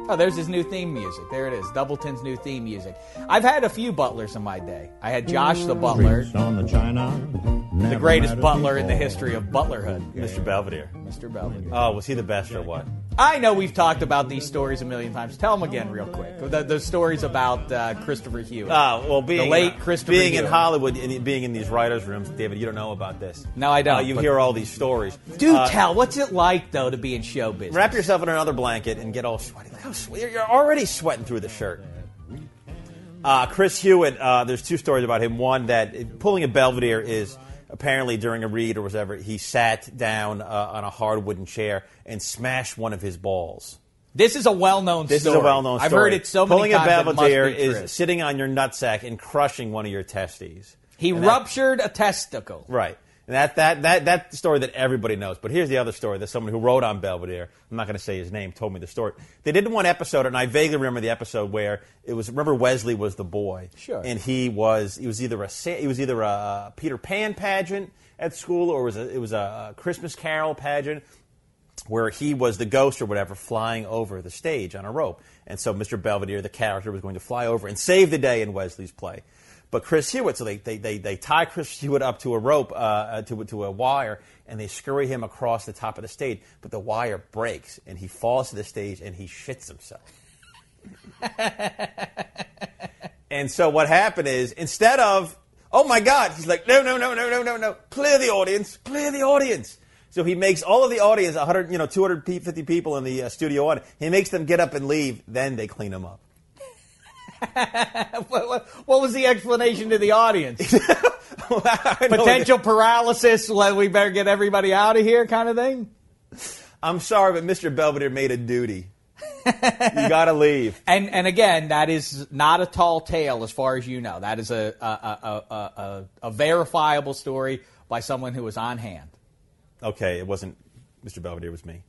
Oh, there's his new theme music. There it is. Doubleton's new theme music. I've had a few butlers in my day. I had Josh the butler, the greatest butler in the history of butlerhood. Mr. Belvedere. Mr. Belvedere. Oh, was he the best or what? I know we've talked about these stories a million times. Tell them again real quick. The stories about Christopher Hewitt. Well, the late Christopher being Hewitt. in Hollywood and being in these writers' rooms, David, you don't know about this. No, I don't. You hear all these stories. Do tell. What's it like, though, to be in show business? Wrap yourself in another blanket and get all sweaty. Look how you're already sweating through the shirt. Chris Hewitt, there's two stories about him. One, that pulling a Belvedere is apparently during a read or whatever, he sat down on a hard wooden chair and smashed one of his balls. This is a well-known story. This is a well-known story. I've heard it so many times. Pulling a Belvedere it must be true. is sitting on your nutsack and crushing one of your testes. He ruptured a testicle. Right. And that's the story that everybody knows. But here's the other story that someone who wrote on Belvedere, I'm not going to say his name, told me the story. They did one episode, and I vaguely remember the episode where it was. Remember, Wesley was the boy. Sure. And he was either a Peter Pan pageant at school, or it was a Christmas Carol pageant where he was the ghost or whatever flying over the stage on a rope. And so Mr. Belvedere, the character, was going to fly over and save the day in Wesley's play. But Chris Hewitt, so they tie Chris Hewitt up to a rope, to a wire, and they scurry him across the top of the stage. But the wire breaks, and he falls to the stage, and he shits himself. And so what happened is, instead of, oh my God, he's like, no, clear the audience. So he makes all of the audience, 250 people in the studio audience, he makes them get up and leave, then they clean him up. What was the explanation to the audience? Potential paralysis, we better get everybody out of here kind of thing? I'm sorry, but Mr. Belvedere made a duty. You got to leave. And again, that is not a tall tale as far as you know. That is a verifiable story by someone who was on hand. Okay, it wasn't Mr. Belvedere, it was me.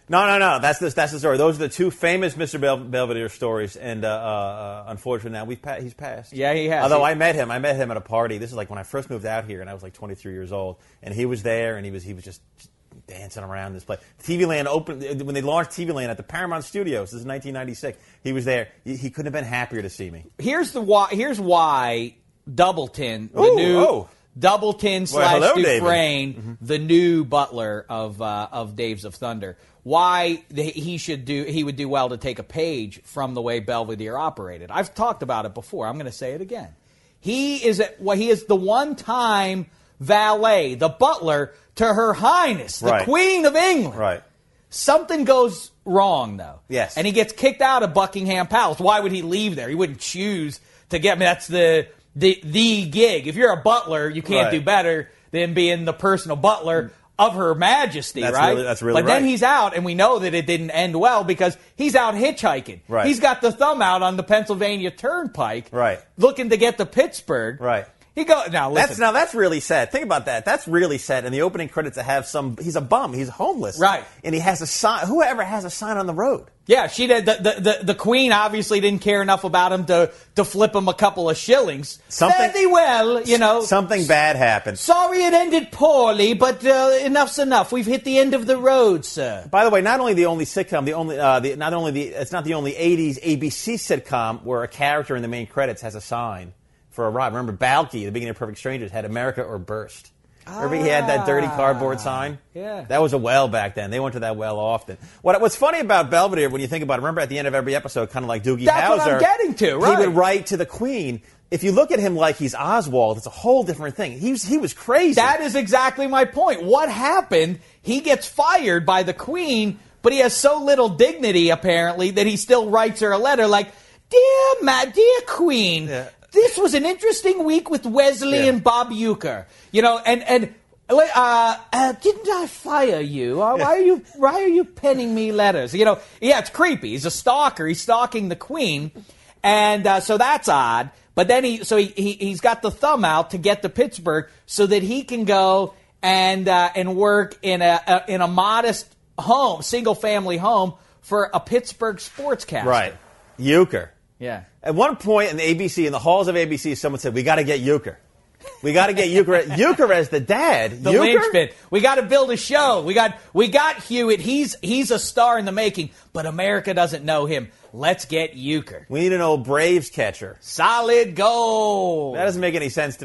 No. That's the story. Those are the two famous Mr. Belvedere stories, and unfortunately now he's passed. Yeah, he has. Although I met him at a party. This is like when I first moved out here, and I was like 23 years old, and he was there, and he was just dancing around this place. TV Land opened when they launched TV Land at the Paramount Studios. This is 1996. He was there. He couldn't have been happier to see me. Here's why Doubleton, the new. Doubleton / Dufresne, the new butler of Daves of Thunder. Why he would do well to take a page from the way Belvedere operated. I've talked about it before. I'm going to say it again. He is the one-time valet, the butler to Her Highness, the Queen of England. Right. Something goes wrong, though. Yes. And he gets kicked out of Buckingham Palace. Why would he leave there? He wouldn't choose to get. I mean, that's the gig. If you're a butler, you can't do better than being the personal butler of Her Majesty, that's right? That's really But then he's out, and we know that it didn't end well because he's out hitchhiking. Right. He's got the thumb out on the Pennsylvania Turnpike, right, looking to get to Pittsburgh. Right. Listen. That's really sad. Think about that. That's really sad. In the opening credits, to have he's a bum. He's homeless. Right. And he has a sign. Whoever has a sign on the road. Yeah, she did. The Queen obviously didn't care enough about him to flip him a couple of shillings. Very well, Something bad happened. Sorry it ended poorly, but enough's enough. We've hit the end of the road, sir. By the way, not only the only sitcom, it's not the only 80s ABC sitcom where a character in the main credits has a sign for a ride. Remember Balky, the beginning of Perfect Strangers, had America or Burst. Remember he had that dirty cardboard sign? Yeah. That was a well back then. They went to that well often. What's funny about Belvedere, when you think about it, remember at the end of every episode, kind of like Doogie Howser. That's what I'm getting to, right? He would write to the Queen. If you look at him like he's Oswald, it's a whole different thing. He was crazy. That is exactly my point. What happened? He gets fired by the Queen, but he has so little dignity, apparently, that he still writes her a letter like, Dear Queen, this was an interesting week with Wesley and Bob Euchre. And didn't I fire you? Why are you penning me letters? It's creepy. He's a stalker. He's stalking the Queen, and so that's odd. But then he's got the thumb out to get to Pittsburgh so that he can go and work in a modest home, single family home for a Pittsburgh sportscaster. Right, Euchre. Yeah. At one point in the halls of ABC, someone said, "We got to get Euchre." We got to get Euchre as the dad. The linchpin. We got to build a show. We got Hewitt. He's a star in the making, but America doesn't know him. Let's get Euchre. We need an old Braves catcher. Solid gold. That doesn't make any sense to